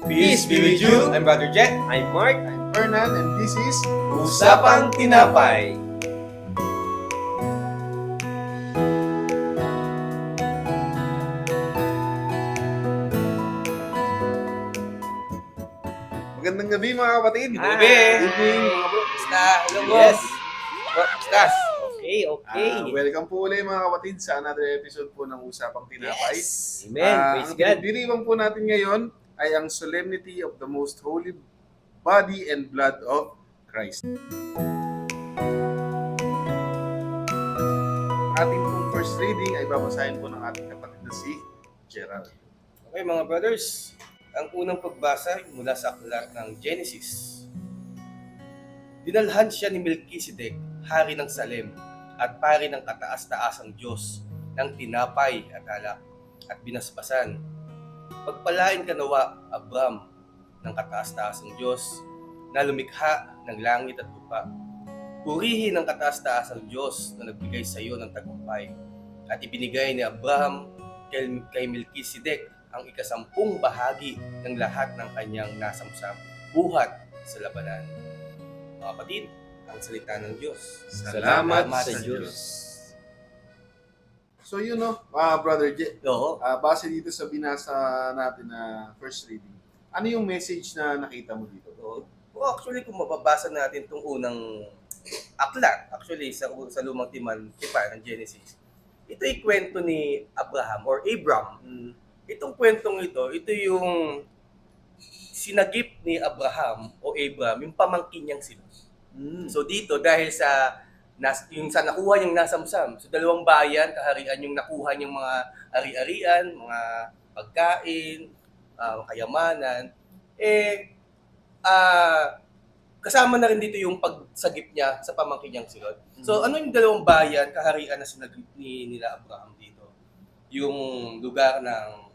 Peace be with you. I'm Brother Jet. I'm Mark. I'm Fernan, and this is Usapang Tinapay. Magandang gabi mga kapatid. Gabi. Good evening mga bro. Basta, hello mo. Yes. Basta. Okay. Welcome po ulit mga kapatid sa another episode po ng Usapang Tinapay. Yes. Amen. Praise Ang God. pinagdiriwang po natin ngayon ay ang Solemnity of the Most Holy Body and Blood of Christ. Ating pong first reading ay babasahin po ng ating kapatid na si Gerald. Okay mga brothers, ang unang pagbasa mula sa aklat ng Genesis. Dinalhan siya ni Melchizedek, hari ng Salem, at pari ng kataas-taasang Diyos ng tinapay at alak, at binasbasan. Pagpalain ka nawa, Abram, ng kataas-taasang Diyos, na lumikha ng langit at lupa. Purihin ng kataas-taasang Diyos na nagbigay sa iyo ng tagumpay. At ibinigay ni Abraham kay Melchizedek ang ikasampung bahagi ng lahat ng kanyang nasamsam buhat sa labanan. Mga kapatid, ang salita ng Diyos. Salamat sa Diyos. So yun Brother J, Oo. base dito sa binasa natin na first reading, ano yung message na nakita mo dito? Well, actually, kung mababasa natin itong unang aklat, actually, sa lumang tipan ng Genesis, ito ay kwento ni Abraham or Abram. Itong kwentong ito yung sinagip ni Abraham o Abram, yung pamangkin niyang sila. So dito, dahil sa yung sa nakuha niyang nasamsam, so dalawang bayan, kaharian yung nakuha niyang mga ari-arian, mga pagkain, kayamanan, kasama na rin dito yung pagsagip niya sa pamangkin niyang silod. So ano yung dalawang bayan, kaharian na sinagip nila Abraham dito? Yung lugar ng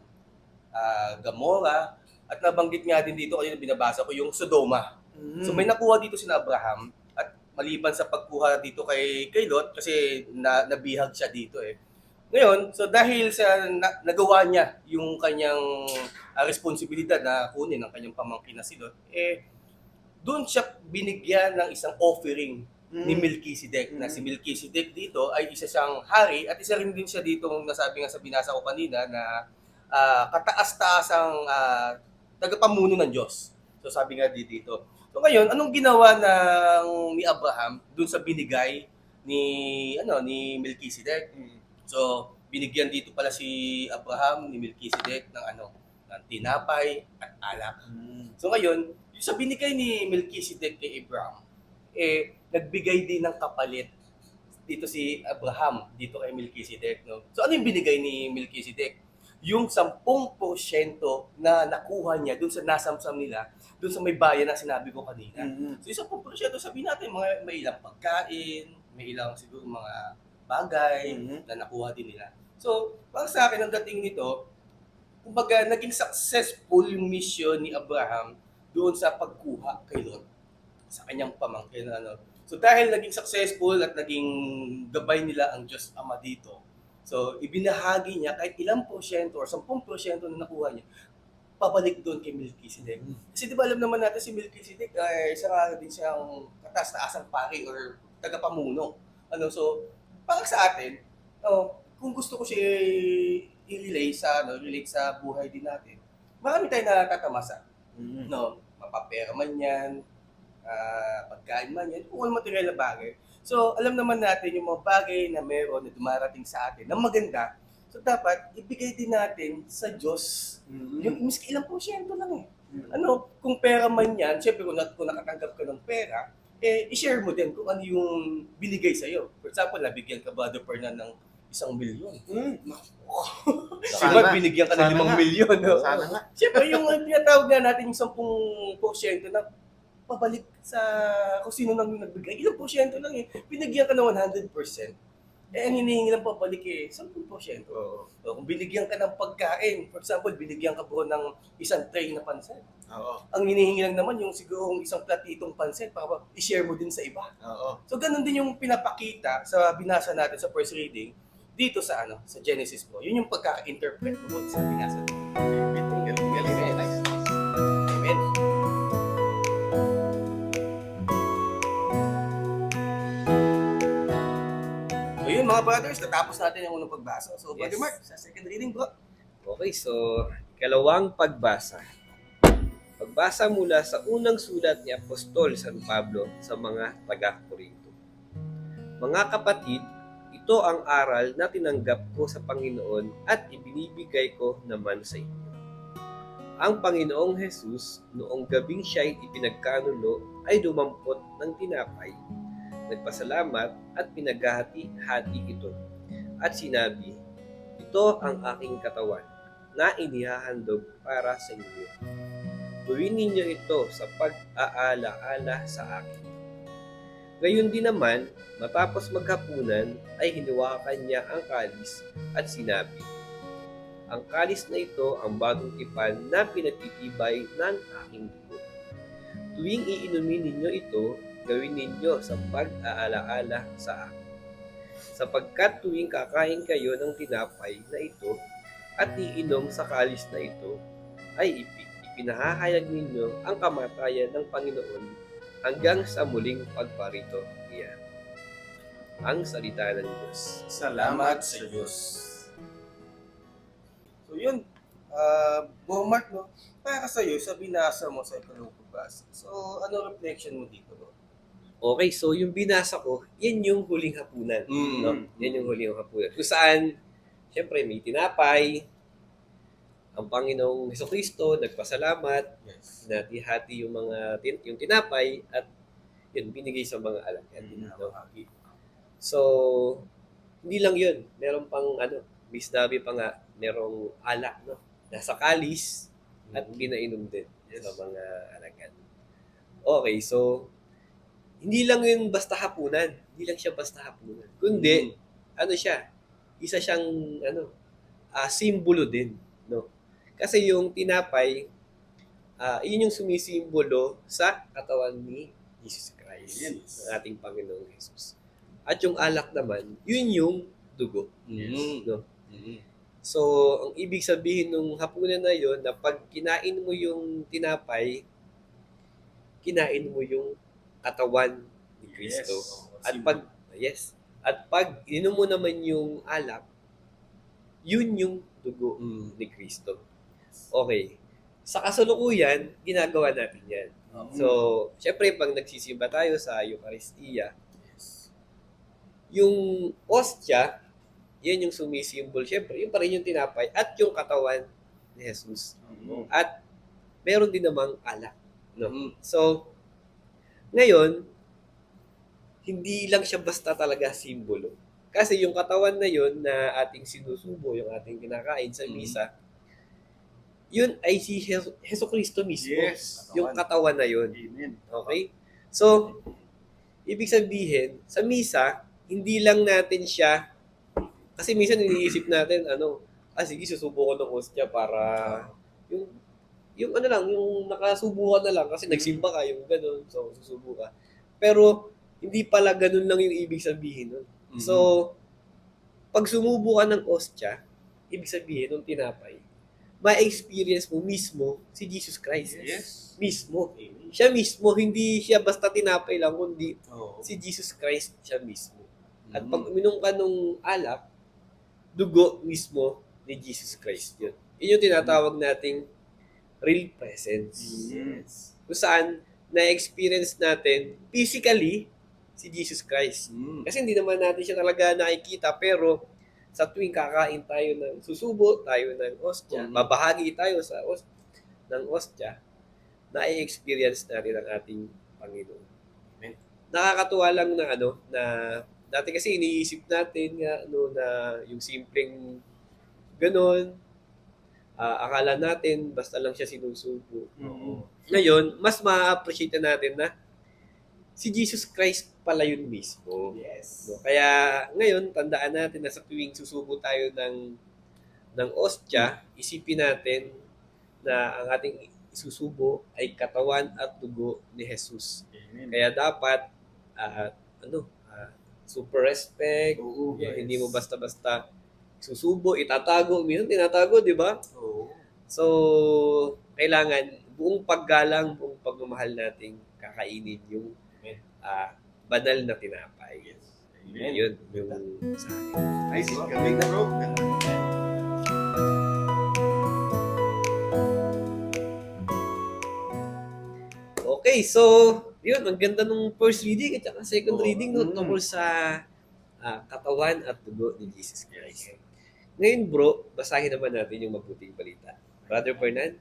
Gomorrah, at nabanggit nga din dito, kanina binabasa ko, yung Sodoma. So may nakuha dito si Abraham, at maliban sa pagkuha dito kay Lot, kasi nabihag siya dito Ngayon, so dahil sa nagawa niya yung kanyang responsibilidad na kunin ng kanyang pamangkin na si Lot, doon siya binigyan ng isang offering ni Melchizedek, na si Melchizedek dito ay isa siyang hari, at isa rin din siya dito, nasabi nga sa binasa ko kanina, na kataas-taasang tagapamuno ng Diyos. So sabi nga dito. So ngayon, anong ginawa ni Abraham doon sa binigay ni Melchizedek? So binigyan dito pala si Abraham ni Melchizedek ng tinapay at alak. So ngayon, yung sa binigay ni Melchizedek kay Abraham, nagbigay din ng kapalit dito si Abraham dito kay Melchizedek, no? So ano yung binigay ni Melchizedek? Yung 10% na nakuha niya doon sa nasamsam nila, doon sa may bayan na sinabi ko kanina. So yung 10%, sabihin natin, may ilang pagkain, may ilang siguro mga bagay na nakuha din nila. So, para sa akin, ang dating nito, kumbaga, naging successful yung mission ni Abraham doon sa pagkuha kay Lot, sa kanyang pamangkin. So, dahil naging successful at naging gabay nila ang Diyos Ama dito, so, ibinahagi niya kahit ilang porsyento or 10% na nakuha niya, pabalik doon kay Melchizedek. Kasi di ba alam naman natin si Melchizedek ay isa nga din siyang kataas-taasang pari or tagapamuno. So, para sa atin, kung gusto ko siya i-relate sa buhay din natin, marami tayong natatamasa. Mapapera man yan, pagkain man yan, kung ano material na bagay. So, alam naman natin yung mga bagay na meron na dumarating sa atin na maganda. So, dapat ibigay din natin sa Diyos yung miski ilang porsyento lang kung pera man yan, syempre kung nakatanggap ka ng pera, i-share mo din kung ano yung binigay sa'yo. For example, nabigyan ka Brother Fernan ng 1 milyon. Diba, binigyan ka ng 5 milyon. Sana nga. Syempre, yung tinatawag na natin yung 10% na pabalik sa kung sino nang nagbigay. Ilang porsyento lang Binigyan ka ng 100%. Ang hinihingi lang pabalik 10%. So, kung binigyan ka ng pagkain, for example, binigyan ka po ng isang tray na pansit. Ang hinihingi lang naman yung siguro isang platitong pansit para i-share mo din sa iba. So, ganun din yung pinapakita sa binasa natin sa first reading dito sa sa Genesis po. Yun yung pagkaka-interpret ko sa binasa natin. Galing. mga brothers, natapos natin yung unang pagbasa. So, Brother Yes. Mark, sa second reading bro. Okay, so ikalawang pagbasa. Pagbasa mula sa unang sulat ni Apostol San Pablo sa mga taga-Korinto. Mga kapatid, ito ang aral na tinanggap ko sa Panginoon at ibinibigay ko naman sa inyo. Ang Panginoong Jesus, noong gabing siya'y ipinagkanulo, ay dumampot ng tinapay, nagpasalamat at pinaghahati-hati ito. At sinabi, ito ang aking katawan na inihahandog para sa inyo. Gawin ninyo ito sa pag-aala-ala sa akin. Ngayon din naman, matapos maghapunan, ay hiniwakan niya ang kalis at sinabi, ang kalis na ito ang bagong tipan na pinagtitibay ng aking dugo. Tuwing iinumin ninyo ito, gawin ninyo sa pag-aala-ala sa akin. Sapagkat tuwing kakain kayo ng tinapay na ito at iinom sa kalis na ito, ay ipinahahayag ninyo ang kamatayan ng Panginoon hanggang sa muling pagparito niya. Ang salita ng Diyos. Salamat sa Diyos. So, yun. Bro Mark, no? Para sa'yo, sa binasa mo sa ikalawang pagbasa. So, ano reflection mo dito, bro? Okay, so yung binasa ko, yan yung huling hapunan. No? Yan yung huling hapunan. Kung saan, syempre may tinapay, ang Panginoong Hesukristo nagpasalamat, Yes. hinati-hati yung mga yung tinapay at yun binigay sa mga alagad. No? So, hindi lang yun. Meron pang may sinabi pa nga, merong alak, no? Nasa kalis at pinainom din sa mga alagad. Okay, so hindi lang yun basta hapunan. Hindi lang siya basta hapunan. Kundi, siya, isa siyang, simbolo din, no? Kasi yung tinapay, yun yung sumisimbolo sa katawan ni Jesus Christ, Yes. ng ating Panginoong Jesus. At yung alak naman, yun yung dugo. No? So, ang ibig sabihin ng hapunan na yun, na pag kinain mo yung tinapay, kinain mo yung katawan ni Kristo. At pag inom mo naman yung alak, yun yung dugo ni Kristo. Okay. Sa kasalukuyan, ginagawa natin yan. So, syempre, pag nagsisimba tayo sa Eucharistia, yung ostya, yan yung sumisimbol. Syempre, yun pa rin yung tinapay at yung katawan ni Jesus. At meron din namang alak. No? So, ngayon, hindi lang siya basta talaga simbolo. Kasi yung katawan na yun na ating sinusubo, yung ating kinakain sa misa, yun ay si Hesukristo mismo. Yes. Yung katawan na yun. Amen. Okay? So, ibig sabihin, sa misa, hindi lang natin siya, kasi minsan iniisip natin, sige, susubo ko ng hostya para, yung nakasubo ka na lang, kasi nagsimba ka, yung gano'n, so susubo ka. Pero, hindi pala gano'n lang yung ibig sabihin nun. So, pag sumubo ka ng hostya, ibig sabihin, ng tinapay, ma-experience mo mismo si Jesus Christ. Yes. Mismo. Siya mismo, hindi siya basta tinapay lang, kundi si Jesus Christ siya mismo. At pag uminom ka nung alak, dugo mismo ni Jesus Christ yun. Yun yung tinatawag nating real presence. Yes. Kung saan, na-experience natin physically si Jesus Christ. Kasi hindi naman natin siya talaga nakikita, pero sa tuwing kakain tayo susubo tayo ng ostya, babahagi tayo ng ostya, na-experience natin ang ating Panginoon. Amen. Nakakatuwa lang na dati kasi iniisip natin na yung simpleng ganon, akala natin basta lang siya sinusubo. Ngayon, mas ma-appreciate natin na si Jesus Christ pala yun mismo. Yes. No? Kaya ngayon, tandaan natin na sa tuwing susubo tayo ng ostya, isipin natin na ang ating isusubo ay katawan at dugo ni Jesus. Amen. Kaya dapat, super respect, Yes. hindi mo basta-basta susubo, itatago. Minsan tinatago, di ba? So, kailangan buong paggalang, buong pagmamahal nating kakainin yung banal na tinapay. Yun, yung sa akin. Nice. Galing na bro. Okay, so, yun, ang ganda nung first reading at saka second Oo. reading no, tungkol sa katawan at dugo ni Jesus Christ. Ngayon bro, basahin naman natin yung mabuting balita. Brother Fernand?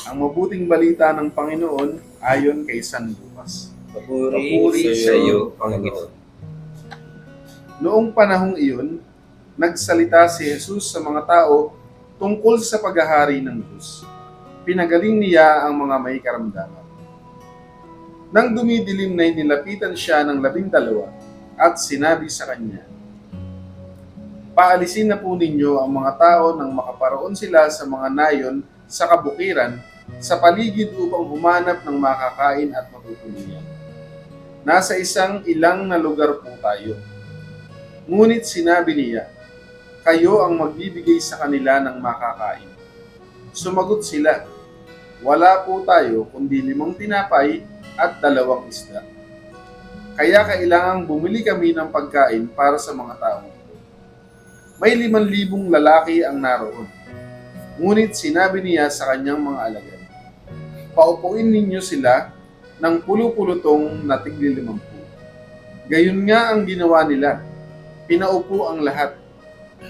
Ang mabuting balita ng Panginoon ayon kay San Lucas. Papuri sa iyo, Panginoon. Noong panahong iyon, nagsalita si Jesus sa mga tao tungkol sa paghahari ng Diyos. Pinagaling niya ang mga may karamdaman. Nang dumidilim na nilapitan siya ng 12 at sinabi sa kanya, "Paalisin na po ninyo ang mga tao nang makaparoon sila sa mga nayon sa kabukiran sa paligid upang humanap ng makakain at matutuluyan. Nasa isang ilang na lugar po tayo. Ngunit sinabi niya, kayo ang magbibigay sa kanila ng makakain." Sumagot sila, "Wala po tayo kundi 5 tinapay at 2 isda. Kaya kailangang bumili kami ng pagkain para sa mga tao ito." May 5,000 lalaki ang naroon. Ngunit sinabi niya sa kanyang mga alagad, "Paupuin ninyo sila ng pulu-pulutong na tigli 50." Gayon nga ang ginawa nila. Pinaupo ang lahat.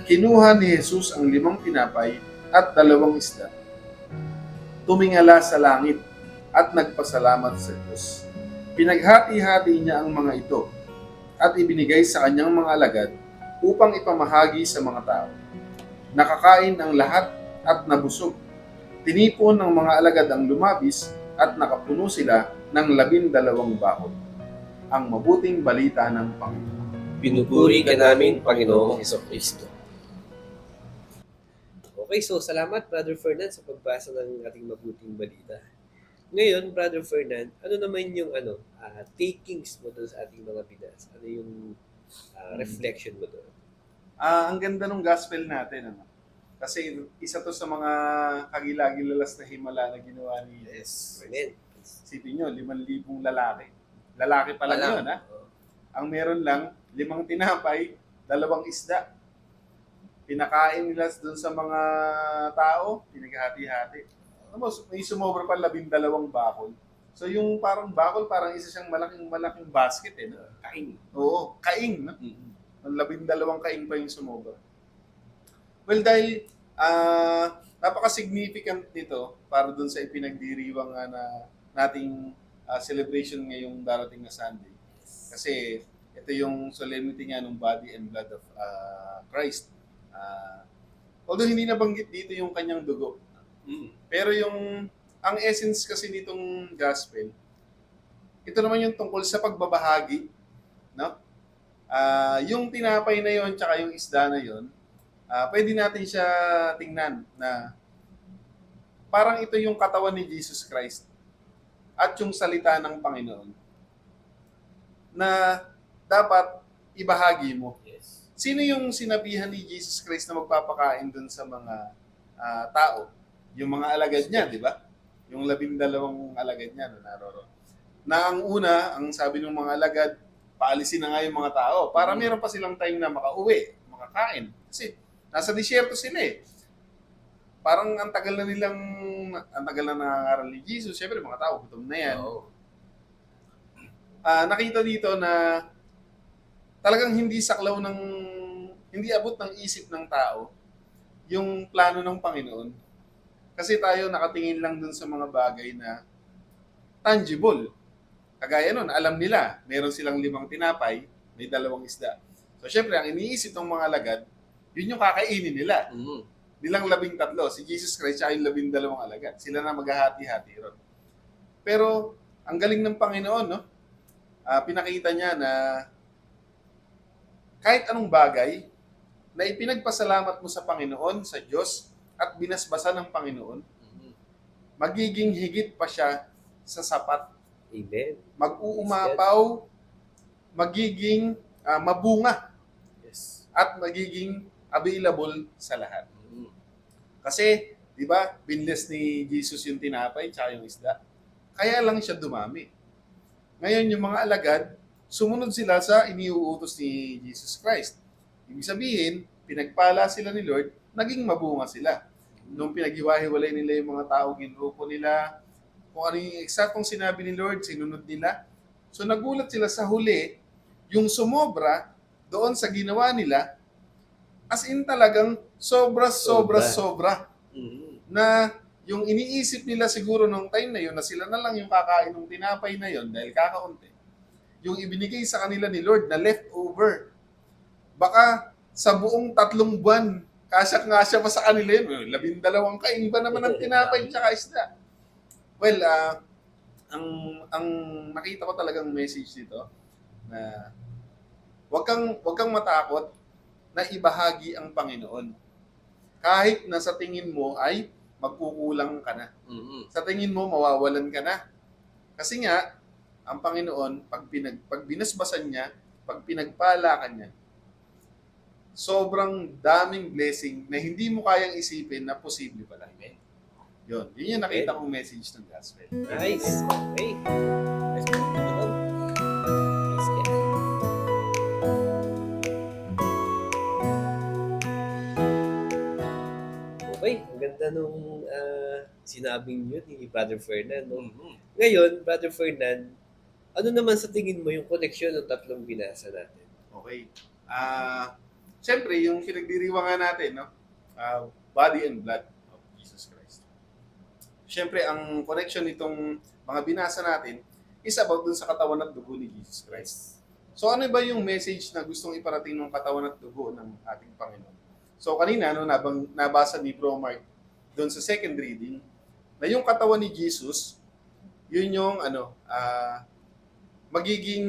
Kinuha ni Jesus ang 5 tinapay at 2 isda. Tumingala sa langit at nagpasalamat sa Diyos. Pinaghati-hati niya ang mga ito at ibinigay sa kanyang mga alagad upang ipamahagi sa mga tao. Nakakain ang lahat at nabusog. Tinipon ng mga alagad ang lumabis at nakapuno sila ng 12 bakod. Ang mabuting balita ng Panginoon. Pinupuri ka namin, Panginoong Hesukristo. Okay, so salamat Brother Fernand sa pagbasa ng ating mabuting balita. Ngayon, Brother Fernand, ano naman yung takings mo doon sa ating mga bidas? Ano yung reflection mo doon? Ang ganda ng gospel natin. Ano? Kasi isa to sa mga kagilagilalas na himala na ginawa ni Jesus. Amen. Isipin nyo, 5,000 lalaki. Lalaki pa lang yun, ha? Ang meron lang, 5 tinapay, 2 isda. Pinakain nila doon sa mga tao, pinaghati-hati. May sumobra pa 12 bakol. So yung parang bakol, parang isa siyang malaking basket eh. No? Kain. Oo, kaing. No? Ang 12 kaing pa yung sumobra. Well, dahil napaka-significant nito para doon sa ipinagdiriwang na nating celebration ngayong darating na Sunday. Kasi ito yung solemnity nga ng body and blood of Christ. Although hindi nabanggit dito yung kanyang dugo. Pero ang essence kasi nitong gospel, ito naman yung tungkol sa pagbabahagi. No? Yung tinapay na yon tsaka yung isda na yon, pwede natin siya tingnan na parang ito yung katawan ni Jesus Christ at yung salita ng Panginoon na dapat ibahagi mo. Yes. Sino yung sinabihan ni Jesus Christ na magpapakain dun sa mga tao? Yung mga alagad niya, di ba? Yung 12 alagad niya na naroon. Na ang una, ang sabi ng mga alagad, paalisin na nga yung mga tao para meron pa silang time na makauwi, makakain. Kasi nasa disyerto sila eh. Parang ang tagal na nangangaral ni Jesus. Siyempre, mga tao, gutom na yan. Oo. Nakita dito na talagang hindi abot ng isip ng tao yung plano ng Panginoon. Kasi tayo nakatingin lang dun sa mga bagay na tangible. Kagaya nun, alam nila, meron silang 5 tinapay, may 2 isda. So syempre, ang iniisip ng mga alagad, yun yung kakainin nila. Nilang 13, si Jesus Christ ay 12 alagad. Sila na maghahati-hati ron. Pero, ang galing ng Panginoon, no? Pinakita niya na kahit anong bagay na ipinagpasalamat mo sa Panginoon, sa Diyos, at binasbasa ng Panginoon, magiging higit pa siya sa sapat. Amen. Mag-uumapaw, magiging mabunga, Yes. at magiging available sa lahat. Kasi, di ba, binless ni Jesus yung tinapay tsaka yung isda. Kaya lang siya dumami. Ngayon, yung mga alagad, sumunod sila sa iniuutos ni Jesus Christ. Ibig sabihin, pinagpala sila ni Lord, naging mabunga sila. Nung pinaghiwa-hiwalay nila yung mga tao, ginrupo nila, kung ano yung eksaktong sinabi ni Lord, sinunod nila. So nagulat sila sa huli, yung sumobra doon sa ginawa nila, as in talagang sobra. Mhm. Na yung iniisip nila siguro nung time na yun, na sila na lang yung kakain ng tinapay na yun dahil kakaunti, yung ibinigay sa kanila ni Lord na leftover. Baka sa buong 3 buwan, kasya-kasya pa sa kanila yun. 12 kain ba naman ng tinapay tsaka isda? Well, ang nakita ko talagang message dito na wag kang matakot na ibahagi ang Panginoon. Kahit na sa tingin mo ay magkukulang ka na. Mhm. Sa tingin mo mawawalan ka na. Kasi nga ang Panginoon pag binasbasan niya, pag pinagpala ka niya, sobrang daming blessing na hindi mo kayang isipin na posible pala. Amen. Yun yung nakita kong message ng gospel. Nice. Okay. Nice. Nice. Okay, ang ganda nung sinabing yun ni Brother Fernan. No? Mhm. Ngayon, Brother Fernan, ano naman sa tingin mo yung connection ng tatlong binasa natin? Okay. Siyempre, yung pinagdiriwangan natin, no? Body and blood of Jesus Christ. Siyempre, ang connection nitong mga binasa natin is about dun sa katawan at dugo ni Jesus Christ. So ano ba yung message na gustong iparating ng katawan at dugo ng ating Panginoon? So kanina, no, nabasa ni Bro Mark doon sa second reading, na yung katawan ni Jesus, yun yung magiging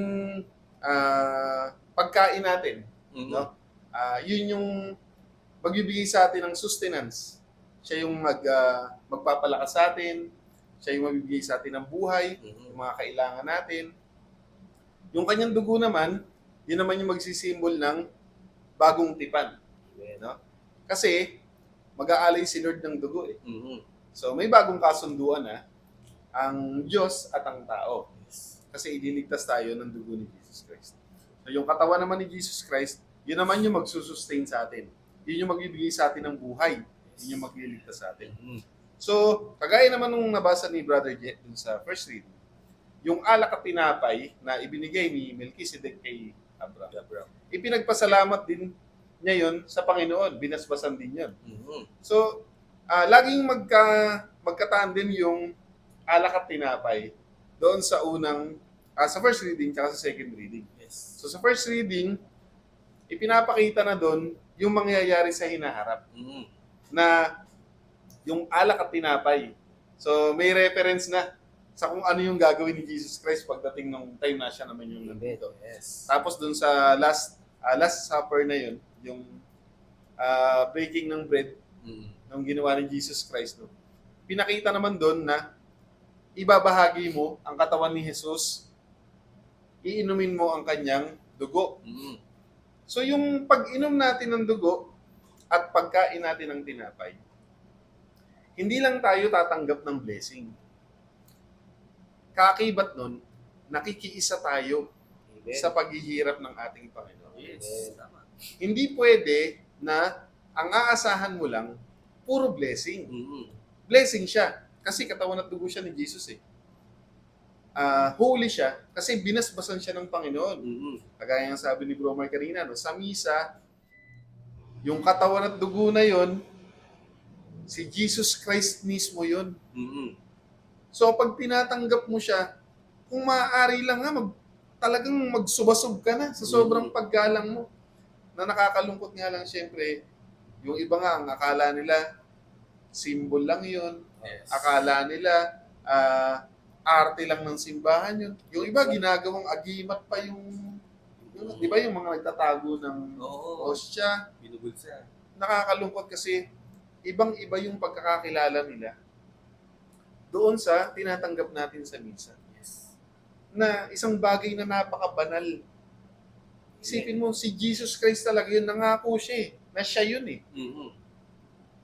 pagkain natin. Mhm. No? Yun yung magbibigay sa atin ng sustenance. Siya yung magpapalakas sa atin, siya yung magbibigay sa atin ng buhay, Mhm. yung mga kailangan natin. Yung kanyang dugo naman, yun naman yung magsisimbol ng bagong tipan. No? Kasi, mag-aalay si Lord ng dugo eh. Mhm. So, may bagong kasunduan na ang Diyos at ang tao. Yes. Kasi ililigtas tayo ng dugo ni Jesus Christ. So, yung katawan naman ni Jesus Christ, yun naman yung magsusustain sa atin. Yun yung magbibigay sa atin ng buhay. Yun yung magliligtas sa atin. Mhm. So, kagaya naman nung nabasa ni Brother Jet dun sa first reading, yung alak at tinapay na ibinigay ni Melchizedek kay Abraham, ipinagpasalamat din niya yun sa Panginoon. Binasbasan din yun. Mhm. So, laging magkatandem yung alak at tinapay doon sa sa first reading at sa second reading. Yes. So, sa first reading, ipinapakita na doon yung mangyayari sa hinaharap Mhm. na yung alak at tinapay. So, may reference na sa kung ano yung gagawin ni Jesus Christ pagdating ng time na siya naman yung nandito. Yes. Tapos dun sa last supper na yun, yung breaking ng bread Mhm. nung ginawa ni Jesus Christ, no? Pinakita naman doon na ibabahagi mo ang katawan ni Jesus, iinumin mo ang kanyang dugo. Mhm. So yung pag-inom natin ng dugo at pagkain natin ng tinapay, hindi lang tayo tatanggap ng blessing. Kaakibat nun, nakikiisa tayo Amen. sa paghihirap ng ating Panginoon. Yes. Tama. Hindi pwede na ang aasahan mo lang, puro blessing. Mhm. Blessing siya, kasi katawan at dugo siya ni Jesus eh. Holy siya, kasi binasbasan siya ng Panginoon. Mhm. Kagaya ng sabi ni Bro Mark kanina, no, sa misa, yung katawan at dugo na yon, si Jesus Christ mismo yon. Mhm. So pag tinatanggap mo siya, kung maaari lang nga, talagang magsubasog ka na sa sobrang paggalang mo. Na nakakalungkot nga lang siyempre, yung iba nga, ang akala nila, symbol lang yun. Yes. Akala nila, arte lang ng simbahan yun. Yung iba, ginagawang agimat pa yung di ba yung mga nagtatago ng Oo. hostya. Binugol siya. Nakakalungkot kasi ibang-iba yung pagkakakilala nila doon sa tinatanggap natin sa misa. Yes. Na isang bagay na napakabanal. Isipin mo, si Jesus Christ talaga yun, nangako siya eh, na siya yun eh. Mhm.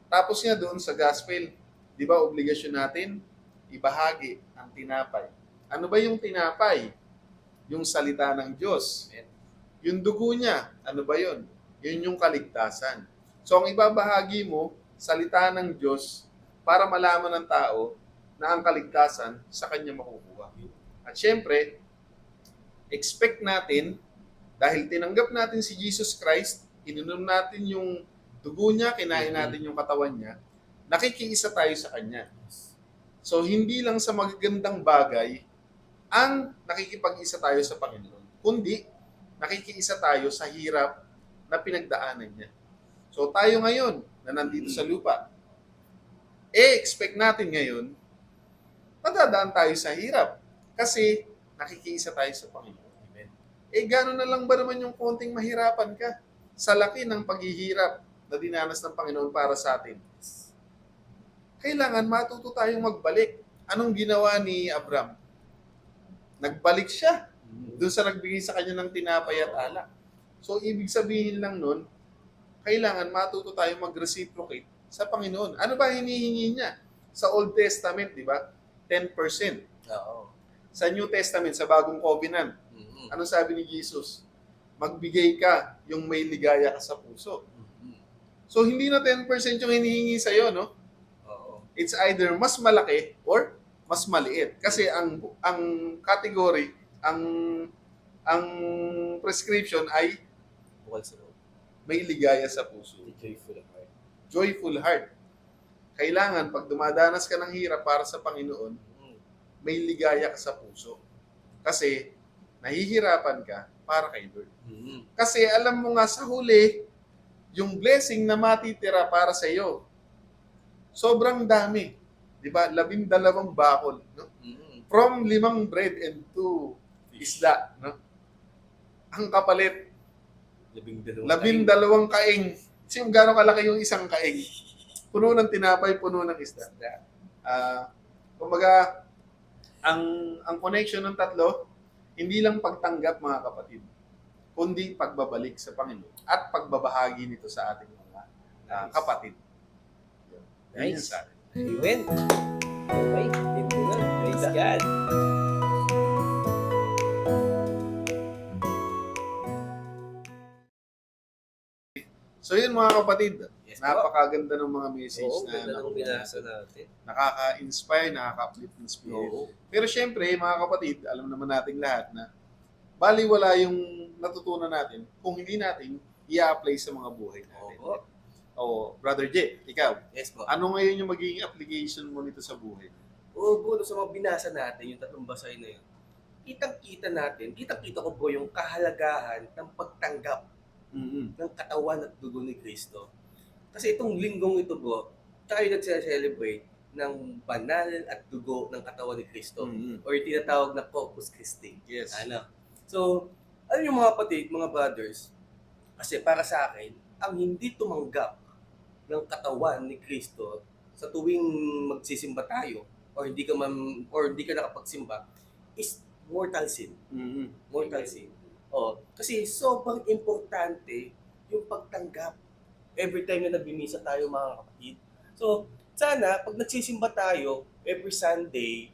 Tapos nga doon sa gospel, di ba obligasyon natin, ibahagi ang tinapay. Ano ba yung tinapay? yung salita ng Diyos. Amen. Yung dugo niya, ano ba yun? Yun yung kaligtasan. So ang ibabahagi mo, salita ng Diyos para malaman ng tao na ang kaligtasan sa kanya makukuha. At syempre, expect natin, dahil tinanggap natin si Jesus Christ, ininom natin yung dugo niya, kinain natin yung katawan niya, nakikiisa tayo sa Kanya. So, hindi lang sa magagandang bagay ang nakikipag-isa tayo sa Panginoon, kundi nakikiisa tayo sa hirap na pinagdaanan niya. So, tayo ngayon na nandito sa lupa, expect natin ngayon, madadaan tayo sa hirap kasi nakikiisa tayo sa Panginoon. Amen. Gano'n na lang ba naman yung konting mahirapan ka sa laki ng paghihirap na dinanas ng Panginoon para sa atin? Kailangan matuto tayong magbalik. Anong ginawa ni Abram? Nagbalik siya doon sa nagbigay sa kanya ng tinapay at alak. So, ibig sabihin lang nun, kailangan matuto tayong mag-reciprocate sa Panginoon. Ano ba hinihingi niya? Sa Old Testament, di ba? 10%. Oo. Sa New Testament, sa Bagong Covenant, ano sabi ni Jesus? Magbigay ka yung may ligaya ka sa puso. So, hindi na 10% yung hinihingi sa'yo, no? Oo. It's either mas malaki or mas maliit. Kasi ang category, ang prescription ay Bukal sa loob. may ligaya sa puso. Joyful heart. Joyful heart. Kailangan, pag dumadanas ka ng hirap para sa Panginoon, may ligaya ka sa puso. Kasi, nahihirapan ka para kay Lord. Kasi alam mo nga sa huli, yung blessing na matitira para sa iyo, sobrang dami. Di ba? 12 bakol. No? From 5 bread and 2 isda. No? Ang kapalit, 12 kaing. Kasi yung gano'ng kalaki yung isang kaing. Puno ng tinapay, puno ng isda. Kumbaga, ang connection ng tatlo, hindi lang pagtanggap mga kapatid, kundi pagbabalik sa Panginoon at pagbabahagi nito sa ating mga kapatid. Yun yung Nice. sa akin. Amen. Okay, hindi na. Praise God. So yun mga kapatid, Yes, napakaganda ng mga message Oo, na ganda ng nakuha binasa natin. natin. Nakaka-inspire, nakaka-uplift ng spirit. Oo. Pero syempre, mga kapatid, alam naman nating lahat na baliwala yung natutunan natin kung hindi natin i-apply sa mga buhay natin. Oo. Brother J, ikaw, Yes po. ano ngayon yung magiging application mo nito sa buhay? Oo, bro, sa mga binasa natin, yung tatlong basahin na yun, kitang-kita ko bro yung kahalagahan ng pagtanggap ng katawan at dugo ni Kristo. Kasi itong linggong ito bro, tayo nagse-celebrate ng banal at dugo ng katawan ni Kristo. Or yung tinatawag na Corpus Christi. Yes. So, ano yung mga kapatid, mga brothers, kasi para sa akin, ang hindi tumanggap ng katawan ni Kristo sa tuwing magsisimba tayo or hindi ka nakapagsimba is mortal sin. Mortal sin. Kasi sobrang importante yung pagtanggap every time na nagbimisa tayo mga kapatid. So, sana pag nagsisimba tayo every Sunday,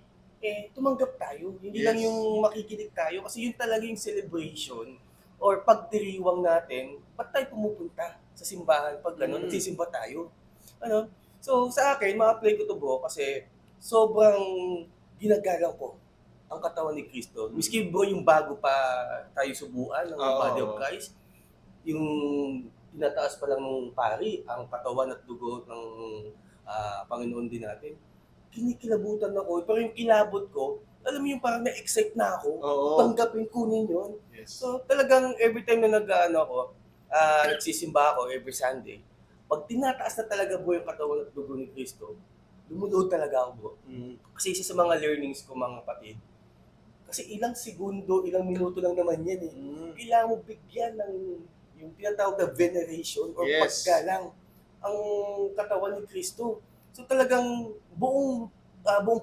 tumanggap tayo. Hindi lang Yes. yung makikinig tayo kasi yun talaga yung celebration or pagdiriwang natin, ba't tayo pumupunta sa simbahan pag nagsisimba tayo? So sa akin, ma-apply ko to bro kasi sobrang ginagalang ko ang katawan ni Kristo. Miski bro yung bago pa tayo subuan ng body of Christ, yung tinataas pa lang ng pari, ang katawan at dugo ng Panginoon din natin, kinikilabutan ako. Pero yung kilabot ko, alam mo yung parang na-excite na ako, tanggapin kunin yun. Yes. So talagang every time na nagsisimba ako every Sunday, pag tinataas na talaga bro yung katawan at dugo ni Kristo, lumulood talaga ako bro. Kasi isa sa mga learnings ko mga kapatid, kasi ilang segundo, ilang minuto lang naman yan eh. Kailangan mo bigyan ng yung tinatawag na veneration or Yes. paggalang ang katawan ni Kristo. So talagang buong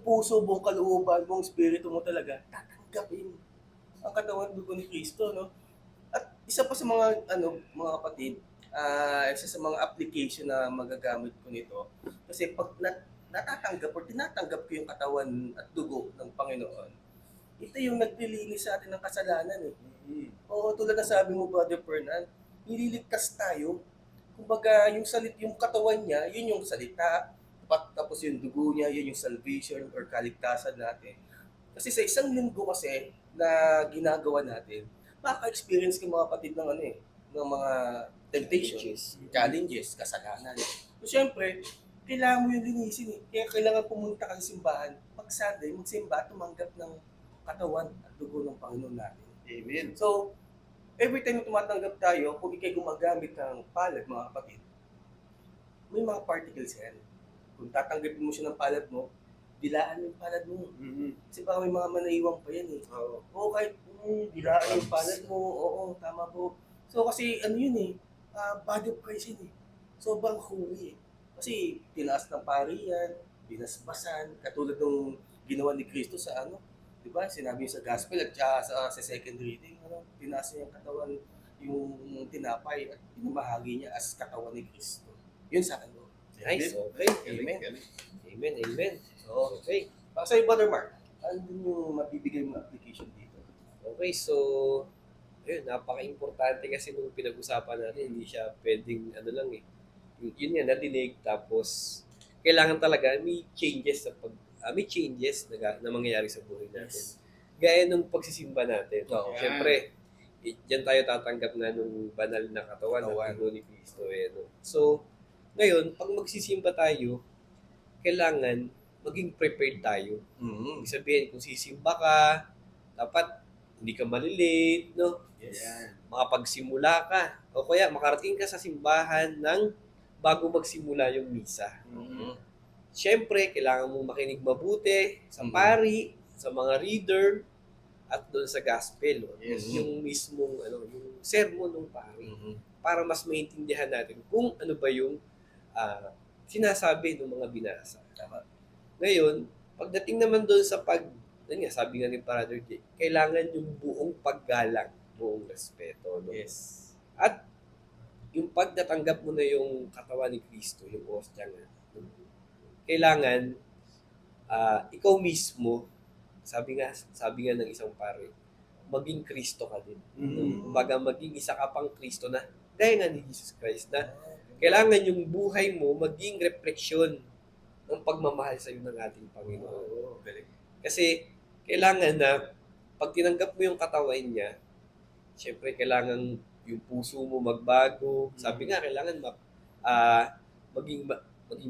puso, buong kalooban, buong espiritu mo talaga tatanggapin ang katawan at dugo ni Kristo, no? At isa pa sa mga mga kapatid, isa sa mga application na magagamit ko nito kasi pag natatanggap o tinatanggap ko yung katawan at dugo ng Panginoon, ito yung naglilinis sa atin ng kasalanan eh. Mhm. Oo, tulad na sabi mo, Brother Fernan, nililigtas tayo. Kumbaga, yung katawan niya, yun yung salita, tapos yung dugo niya, yun yung salvation or kaligtasan natin. Kasi sa isang linggo kasi na ginagawa natin, makaka-experience ka mga kapatid ng ano eh, ng mga temptations, challenges, kasalanan. So, syempre, kailangan mo yung linisin eh. Kaya kailangan pumunta ka sa simbahan. Pag Sunday, magsimba, tumanggap ng katawan at dugo ng Panginoon natin. Amen. So, every time na tumatanggap tayo, kung ikay gumagamit ng palad, mga kapatid, may mga particles yan. Kung tatanggapin mo siya ng palad mo, dilaan mo yung palad mo. Mhm. Kasi baka may mga manaiwang pa yan eh. Oo. Oo, kahit dilaan yung palad mo, oo, tama po. So kasi ano yun eh, body of Christ yun eh. Sobrang holy eh. Kasi tinaas ng pari yan, binasbasan, katulad ng ginawa ni Kristo sa ano, di ba? Sinabi niya sa gospel at saka sa second reading, ano, tinaas niya yung katawan, yung tinapay at pinamahagi niya as katawan ni Kristo. Yun sa akin bro. Nice. Okay. Amen. Galing. Amen. Amen. So, Okay. para sa'yo, Brother Mark, ano din yung mabibigay mong application dito? Okay, so ayun, napaka-importante kasi nung pinag-usapan natin, hindi siya pwedeng ano lang eh. Yun nga, nadinig, tapos kailangan talaga may changes may changes na mangyayari sa buhay natin. Gaya nung pagsisimba natin. Oo. Siyempre, diyan tayo tatanggap na nung banal na katawan Katawan. at dugo ni Cristo. No? So, ngayon, pag magsisimba tayo, kailangan maging prepared tayo. Mm-hmm. Ibig sabihin, kung sisimba ka, dapat hindi ka malilate, no? Yan. Makapagsimula ka. O kaya, makarating ka sa simbahan ng bago magsimula yung misa. Mm-hmm. Siyempre, kailangan mo makinig mabuti sa Mhm. pari, sa mga reader, at doon sa gospel. No? Yes. Yung mismong, yung sermon ng pari. Mm-hmm. Para mas maintindihan natin kung ano ba yung sinasabi ng mga binasa. Tama. Ngayon, pagdating naman doon sa yun nga, sabi nga ni Brother J, kailangan yung buong paggalang, buong respeto. No? Yes. At yung pagdatanggap mo na yung katawan ni Kristo, yung hostya nga, kailangan ikaw mismo, sabi nga ng isang pare, maging Kristo ka din. Mhm. Kumbaga, maging isa ka pang Kristo na, gaya nga ni Jesus Christ, na kailangan yung buhay mo maging refleksyon ng pagmamahal sa iyo ng ating Panginoon. Oo, galing. Kasi kailangan na pag tinanggap mo yung katawan niya, syempre kailangan yung puso mo magbago. Sabi nga, kailangan maging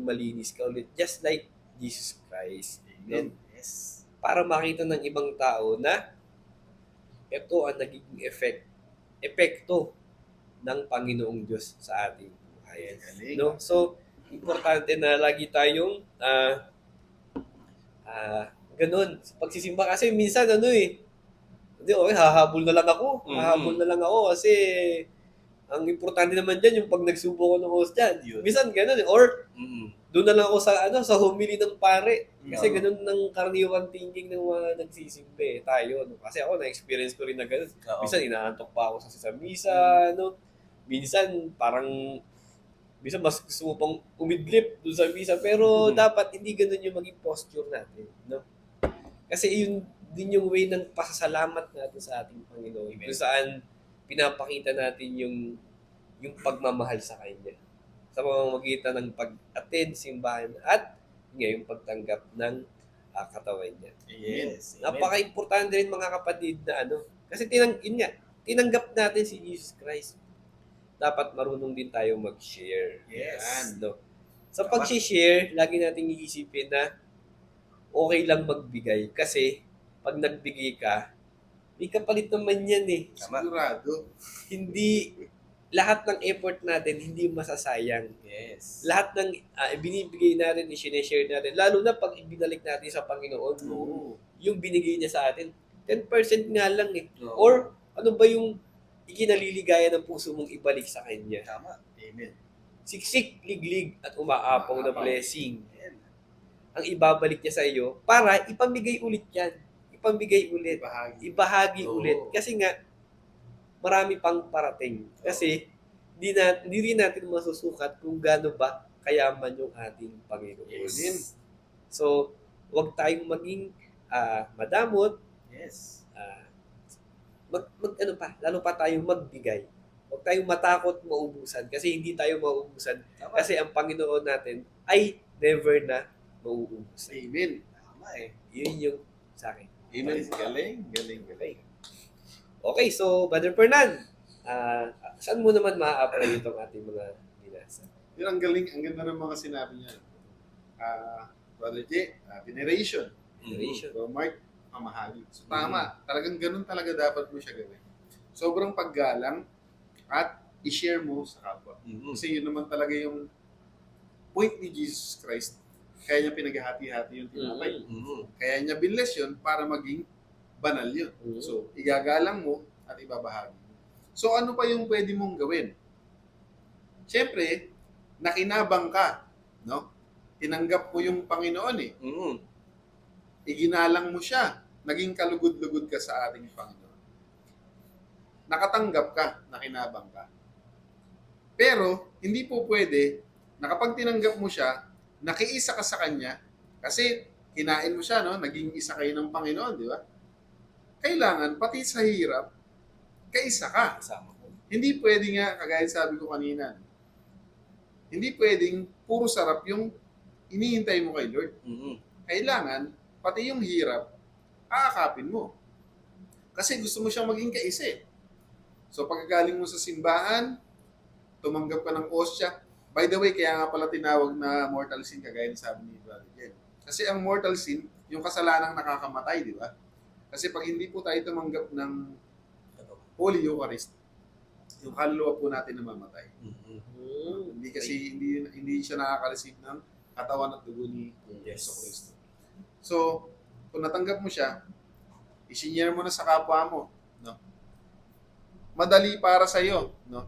malinis ka ulit. Just like Jesus Christ. Amen. Yes. Para makita ng ibang tao na ito ang nagiging epekto ng Panginoong Diyos sa ating buhay. Galing. No? So, importante na lagi tayong ganun. Pagsisimba kasi minsan hindi, okay, hahabol na lang ako. Mhm. Hahabol na lang ako kasi ang importante naman dyan yung pag nagsubo ko ng host dyan. Yun. Minsan ganun. Or Mm-hmm. doon na lang ako sa homily ng pare. Kasi Oo. ganun ng karaniwang thinking ng mga nagsisimba tayo. No? Kasi ako, na-experience ko rin na ganun. Oo. Minsan inaantok pa ako sa misa, no? Minsan minsan mas gusto mo pang umidlip doon sa misa, pero Mhm. dapat hindi ganun yung maging posture natin, no? Kasi yun din yung way ng pasasalamat natin sa ating Panginoon. Amen. Kung saan pinapakita natin yung pagmamahal sa Kanya. Sa pamamagitan ng pag-attend simbahan at yung pagtanggap ng katawan niya. Yes. Amen. Napaka-importante rin mga kapatid na kasi tinanggap natin si Jesus Christ. Dapat marunong din tayo mag-share. Yes. Yan, no? Sa pag-share, lagi nating iisipin na okay lang magbigay kasi pag nagbigay ka, may kapalit naman yan eh. Tama. Sigurado. Hindi, lahat ng effort natin hindi masasayang. Yes. Lahat ng binibigay natin, i-share natin, lalo na pag ibinalik natin sa Panginoon, Oo. yung binigay niya sa atin, 10% nga lang eh. Oo. Or ano ba yung ikinaliligaya ng puso mong ibalik sa Kanya? Tama. Amen. Siksik, liglig, at umaapaw na Umaapaw. blessing Amen. ang ibabalik niya sa iyo para ipamigay ulit yan. Ipamigay ulit. Bahagi. Ibahagi Oo. ulit. Kasi nga, marami pang parating. Kasi, hindi rin natin masusukat kung gaano ba kayaman yung ating Panginoon. Amen. So, huwag tayong maging madamot, Yes. Ano pa, lalo pa tayong magbigay. Huwag tayong matakot maubusan kasi hindi tayo mauubusan Tama. kasi ang Panginoon natin ay never na mauubusan. Amen. Tama eh. Yun yung sa akin. Amen. Galing. Okay, so Brother Fernan, saan mo naman ma-apply itong ating mga binasa? Yun ang galing, ang ganda ng mga sinabi niya. Brother J, veneration. Veneration. So, Mark, mamahali. So, tama. Talagang ganun talaga dapat mo siya gawin. Sobrang paggalang at i-share mo sa kapwa. Mhm. Kasi yun naman talaga yung point ni Jesus Christ. Kaya niya pinaghati-hati yung tinapay. Mhm. Kaya niya binless yun para maging banal yun. Mhm. So, igagalang mo at ibabahagi mo. So, ano pa yung pwede mong gawin? Siyempre, nakinabang ka. No? Tinanggap mo yung Panginoon eh. Mhm. Iginalang mo siya. Naging kalugod-lugod ka sa ating Panginoon. Nakatanggap ka, nakinabang ka. Pero, hindi po pwede na kapag tinanggap mo siya, nakiisa ka sa Kanya, kasi kinain mo siya, no? Naging isa kayo ng Panginoon, di ba? Kailangan, pati sa hirap, kaisa ka. Kasama ko. Hindi pwede nga, kagaya sabi ko kanina, hindi pwedeng puro sarap yung inihintay mo kay Lord. Mhm. Kailangan, pati yung hirap, aakapin mo. Kasi gusto mo siyang maging kaisa eh. So pagkagaling mo sa simbahan, tumanggap ka ng osya. By the way, kaya nga pala tinawag na mortal sin, kagaya ng sabi ni Brother Jen. Kasi ang mortal sin, yung kasalanang nakakamatay, di ba? Kasi pag hindi po tayo tumanggap ng Holy Eucharist, yung kaluluwa po natin namamatay. Mhm. Hindi kasi hindi siya nakaka-receive ng katawan at dugo ni Yes. Yesu Cristo. So, kung natanggap mo siya, i-share mo na sa kapwa mo, no? Madali para sa iyo, no?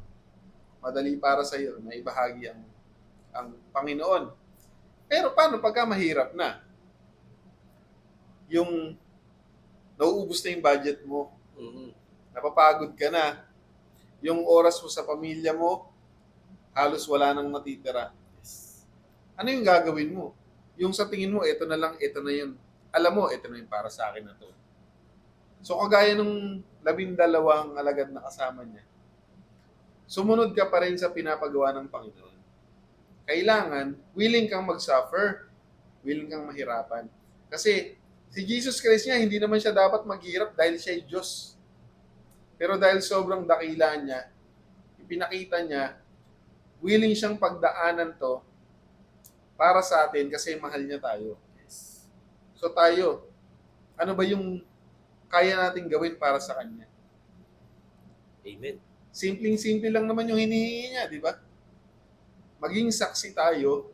Madali para sa iyo na ibahagi ang Panginoon. Pero paano pagka mahirap na? Yung nauubos na yung budget mo, Mhm. napapagod ka na, yung oras mo sa pamilya mo, halos wala nang natitira. Yes. Ano yung gagawin mo? Yung sa tingin mo, ito na lang, ito na yun. Alam mo, ito na yung para sa akin na to. So, kagaya nung 12 alagad na kasama niya, sumunod ka pa rin sa pinapagawa ng Panginoon. Kailangan, willing kang mag-suffer, willing kang mahirapan. Kasi, si Jesus Christ niya, hindi naman siya dapat maghirap dahil siya ay Diyos. Pero dahil sobrang dakila niya, ipinakita niya, willing siyang pagdaanan to para sa atin kasi mahal niya tayo. Yes. So tayo, ano ba yung kaya nating gawin para sa Kanya? Amen. Simpleng-simple lang naman yung hinihingi niya, di ba? Maging saksi tayo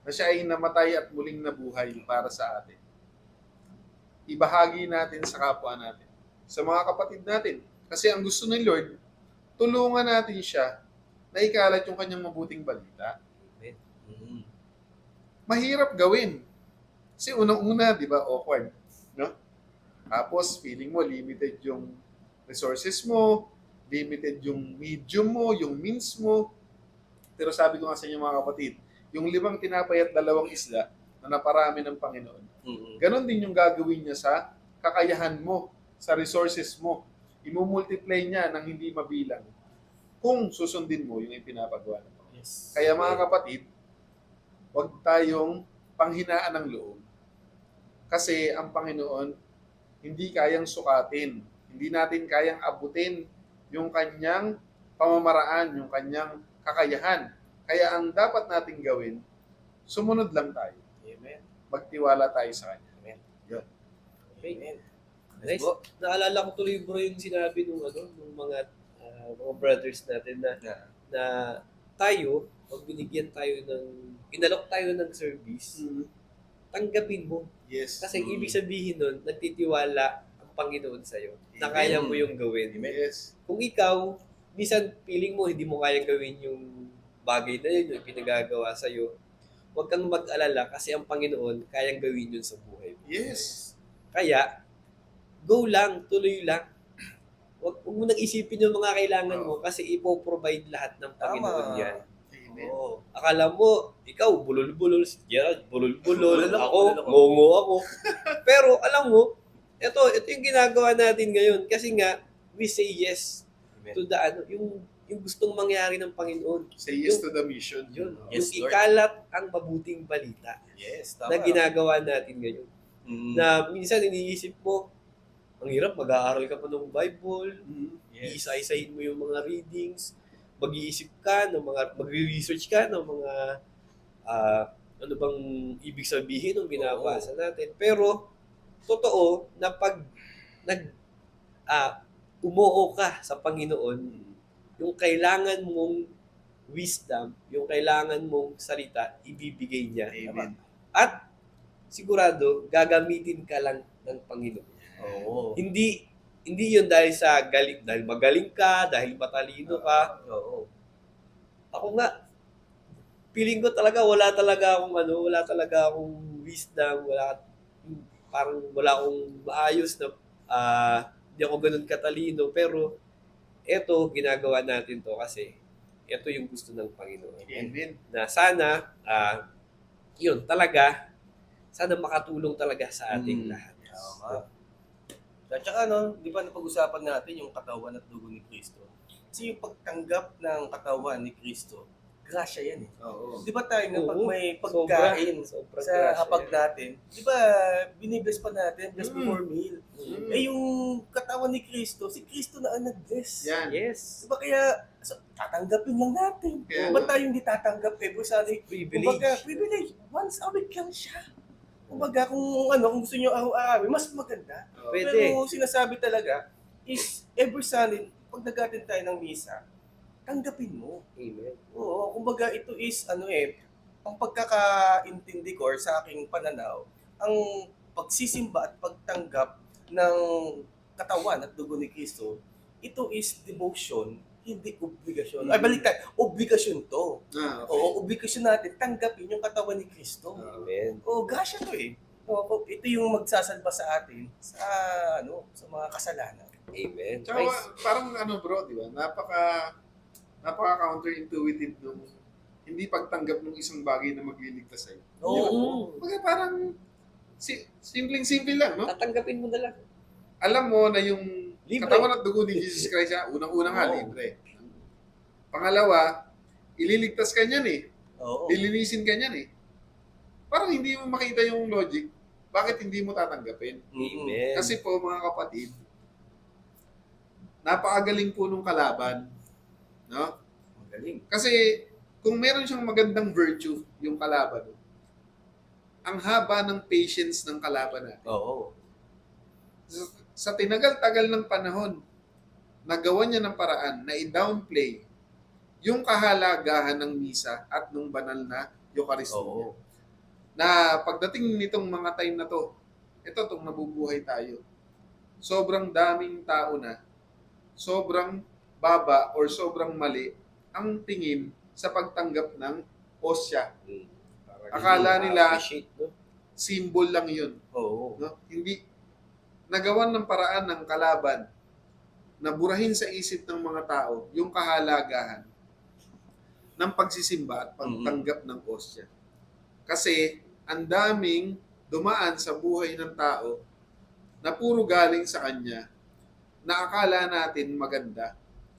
na siya ay namatay at muling nabuhay para sa atin. Ibahagi natin sa kapwa natin, sa mga kapatid natin. Kasi ang gusto ng Lord, tulungan natin siya na ikalat yung kanyang mabuting balita. Amen. Mhm. Mahirap gawin. Kasi unang-una, di ba, awkward. No? Tapos, feeling mo, limited yung resources mo, limited yung medium mo, yung means mo. Pero sabi ko nga sa inyo mga kapatid, yung 5 tinapay at 2 isla na naparami ng Panginoon, Mhm. ganon din yung gagawin niya sa kakayahan mo, sa resources mo. Imumultiply niya ng hindi mabilang kung susundin mo yung ipinapagawa ng Panginoon. Yes. Kaya mga kapatid, huwag tayong panghinaan ng loob. Kasi ang Panginoon, hindi kayang sukatin. Hindi natin kayang abutin yung kanyang pamamaraan, yung kanyang kakayahan. Kaya ang dapat nating gawin, sumunod lang tayo. Amen. Magtiwala tayo sa Kanya. Okay. Amen. Nice. Bro. Naalala ko tuloy bro yung sinabi nung mga brothers natin na Yeah. na tayo, pag binigyan tayo inalok tayo ng service, tanggapin mo. Yes. Kasi Mm. ibig sabihin nun, nagtitiwala ang Panginoon sa'yo na kaya mo yung gawin. Yes. Kung ikaw, minsan feeling mo hindi mo kaya gawin yung bagay na yun, yung pinagagawa sa'yo, huwag kang mag-alala kasi ang Panginoon kayang gawin yun sa buhay mo. Yes. Kaya, go lang, tuloy lang. Huwag mo nang isipin yung mga kailangan mo kasi ipo-provide lahat ng Panginoon Tama. yan. Amen. Oo. Akala mo, ikaw, bulol-bulol, si Gerald, bulol-bulol, Bulol ako, ako, bulol ako. ngongo ako. Pero alam mo, ito yung ginagawa natin ngayon. Kasi nga, we say yes Amen. to the, yung gustong mangyari ng Panginoon. Say yes to the mission. Yun, Yes, yung Lord. ikalat ang mabuting balita Yes, na tama. ginagawa natin ngayon. Mm. Na minsan iniisip mo, ang hirap, mag-aaral ka pa ng Bible, Yes. iisa-isahin mo yung mga readings, mag-iisip ka, magre-research ka ng mga ano bang ibig sabihin ng binabasa natin. Pero, totoo na pag umuo ka sa Panginoon, yung kailangan mong wisdom, yung kailangan mong salita, ibibigay niya. Amen. At sigurado, gagamitin ka lang ng Panginoon. Oo. Hindi yun dahil sa dahil magaling ka, dahil matalino ka. Oo. Ako nga, feeling ko talaga wala talaga akong wisdom, parang wala akong maayos na hindi ako ganun katalino, pero eto ginagawa natin to kasi eto yung gusto ng Panginoon. Amen. Na sana yun talaga sana makatulong talaga sa ating lahat. Tama. At saka di ba napag-usapan natin yung katawan at dugo ni Kristo? Kasi yung pagtanggap ng katawan ni Kristo, grasya yan eh. Oo. Di ba tayo nga pag Oo. may pagkain Sobra sa grasya hapag yan. natin, di ba binibless pa natin just before meal? Eh yung katawan ni Kristo, si Kristo na ang nag-bless. Yan. Yes. Di ba kaya tatanggapin lang natin? Kaya- Ba't tayo hindi tatanggap every Sunday? Privilege. Kumbaga, privilege. Once a week lang siya. Kumbaga, kung gusto nyo araw-araw, mas maganda. Pwede. Pero sinasabi talaga is every Sunday, pag nag-attend tayo ng misa, tanggapin mo. Amen. Oo, kumbaga ito is ang pagkakaintindi ko or sa aking pananaw, ang pagsisimba at pagtanggap ng katawan at dugo ni Kristo, ito is devotion, hindi obligasyon. Ay, baliktad, obligasyon to. Okay. Oo, obligasyon natin, tanggapin yung katawan ni Kristo. Amen. Oo, gasya to eh. Oo, ito yung magsasalba sa atin sa mga kasalanan. Amen. Tsaka parang bro, di ba? Napaka counterintuitive nung hindi pagtanggap ng isang bagay na magliligtas sa'yo. Oo. Kaya parang simpleng-simple lang, no? Tatanggapin mo na lang. Alam mo na yung Libre. katawan at dugo ni Jesus Christ, unang-una nga, Oo. libre. Pangalawa, ililigtas ka niyan eh. Oo. Lilinisin ka niyan eh. Parang hindi mo makita yung logic, bakit hindi mo tatanggapin? Amen. Kasi po mga kapatid, napakagaling po nung kalaban. No? Magaling. Kasi kung meron siyang magandang virtue, yung kalaban, ang haba ng patience ng kalaban natin. Oo. Sa tinagal-tagal ng panahon, nagawa niya ng paraan na i-downplay yung kahalagahan ng misa at ng banal na Eucharistia. Oo. Na pagdating nitong mga time na to, ito itong nabubuhay tayo. Sobrang daming tao na, sobrang baba or sobrang mali ang tingin sa pagtanggap ng osya. Akala nila- Appreciate, no? Symbol lang yun. Oo. No? Hindi, nagawan ng paraan ng kalaban na burahin sa isip ng mga tao yung kahalagahan ng pagsisimba at pagtanggap ng osya. Kasi ang daming dumaan sa buhay ng tao na puro galing sa kanya na akala natin maganda.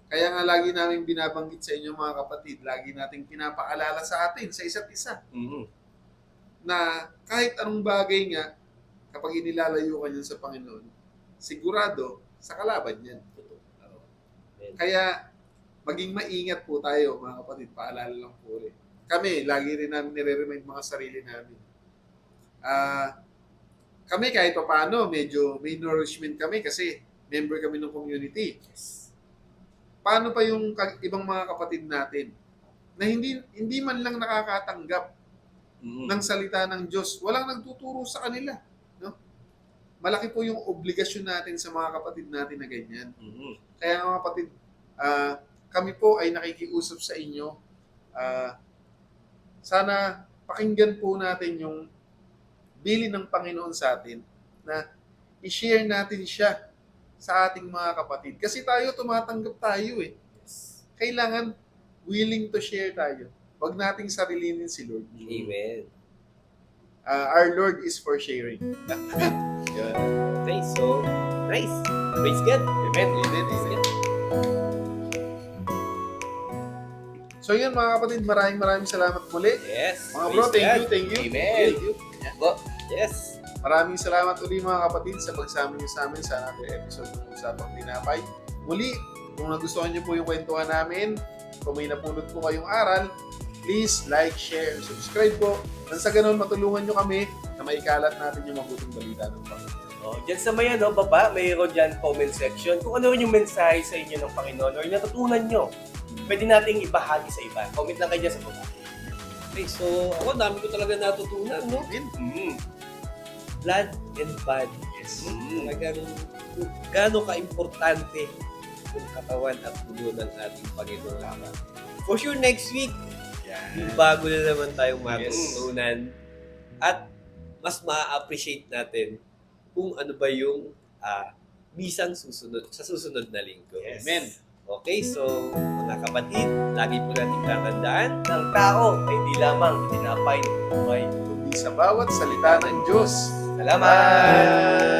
Kaya nga lagi namin binabanggit sa inyo mga kapatid, lagi nating pinapaalala sa atin, sa isa't isa, na kahit anong bagay nga, kapag inilalayo ka niyan sa Panginoon, sigurado sa kalaban yan. Kaya maging maingat po tayo mga kapatid, paalala lang po rin. Kami, lagi rin namin nire-remind mga sarili namin. Kami kahit pa paano, medyo may nourishment kami kasi member kami ng community. Paano pa yung ibang mga kapatid natin na hindi man lang nakakatanggap ng salita ng Diyos, walang nagtuturo sa kanila, no? Malaki po yung obligasyon natin sa mga kapatid natin na ganyan. Kaya mga kapatid, kami po ay nakikiusap sa inyo. Sana pakinggan po natin yung bilin ng Panginoon sa atin na i-share natin siya sa ating mga kapatid. Kasi tayo, tumatanggap tayo eh. Kailangan willing to share tayo. Huwag nating sarilinin si Lord. Amen. Our Lord is for sharing. Yun. Okay, so, nice. Praise God. Amen. Amen, Praise amen. God. So yun mga kapatid, maraming salamat muli. Yes. Mga bro, praise God. thank you. Amen. Thank you. Yes. Maraming salamat uli mga kapatid sa pagsama niyo sa amin sa ating episode ng Usapang Tinapay. Muli, kung nagustuhan niyo po yung kwentuhan namin, kung may napulot po kayong aral, please like, share, and subscribe po. Nang sa ganun, matulungan niyo kami na maikalat natin yung mabuting balita ng Panginoon. Oh, diyan sa may baba, mayroon dyan comment section. Kung ano rin yung mensahe sa inyo ng Panginoon or natutunan nyo, pwede nating ibahagi sa iba. Comment lang kayo dyan sa baba. Okay, so, ako, dami ko talaga natutunan, no? Mm. Blood and body. Yes. Talagang gaano ka-importante yung katawan at dugo ng ating Panginoon. For sure, next week, yung bago na naman tayong matutunan at mas ma-appreciate natin kung ano ba yung misang sa susunod na linggo. Yes. Amen. Okay, so mga kapatid, lagi po natin tatandaan. Ng tao ay hindi lamang tinapay ng buhay. Kundi sa bawat salita ng Diyos. Salamat!